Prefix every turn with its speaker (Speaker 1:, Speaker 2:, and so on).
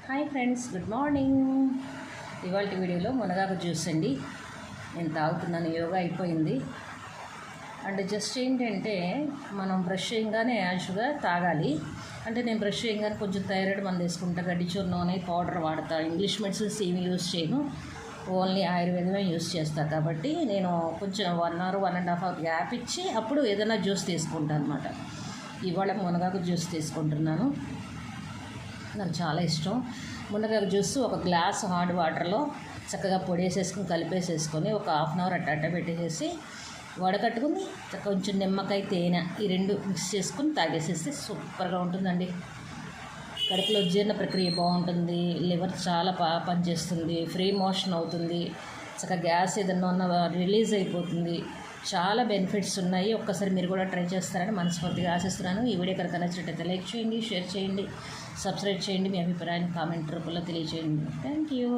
Speaker 1: Hi friends, good morning. ఇవాళ వీడియోలో మునగాకు జ్యూస్ అండి. నేను తాగుతున్నాను. యోగా అయిపోయింది. అంటే జస్ట్ ఏంటంటే మనం బ్రష్ చేయగానే యాషుగా తాగాలి. అంటే నేను బ్రష్ చేయగానే కొంచెం థైరాయిడ్ మందు వేసుకుంటా, గడ్డి నూనె పౌడర్ వాడతా. ఇంగ్లీష్ మెడిసిన్స్ ఏమి యూజ్ చేయను, ఓన్లీ ఆయుర్వేదమే యూజ్ చేస్తాను. కాబట్టి నేను కొంచెం 1 అవర్ 1.5 అవర్ గ్యాప్ ఇచ్చి అప్పుడు ఏదైనా జ్యూస్ తీసుకుంటాను అనమాట. ఇవాళ మునగాకు జ్యూస్ తీసుకుంటున్నాను. నాకు చాలా ఇష్టం. మునగాకు జ్యూస్ ఒక గ్లాస్ హాట్ వాటర్లో చక్కగా పొడేసేసుకుని కలిపేసేసుకొని ఒక హాఫ్ అన్ అవర్ అట్ట పెట్టేసేసి వడకట్టుకుని కొంచెం నిమ్మకాయ తేనె ఈ రెండు మిక్స్ చేసుకుని తాగేసేస్తే సూపర్గా ఉంటుందండి. కడుపులో జీర్ణ ప్రక్రియ బాగుంటుంది, లివర్ చాలా పనిచేస్తుంది, ఫ్రీ మోషన్ అవుతుంది, చక్కగా గ్యాస్ ఏదన్నా ఉన్న రిలీజ్ అయిపోతుంది. చాలా బెనిఫిట్స్ ఉన్నాయి. ఒక్కసారి మీరు కూడా ట్రై చేస్తారని మనస్ఫూర్తిగా ఆశిస్తున్నాను. ఈ వీడియో కనుక నచ్చినట్టయితే లైక్ చేయండి, షేర్ చేయండి, సబ్స్క్రైబ్ చేయండి. మీ అభిప్రాయాన్ని కామెంట్ రూపంలో తెలియజేయండి. Thank you.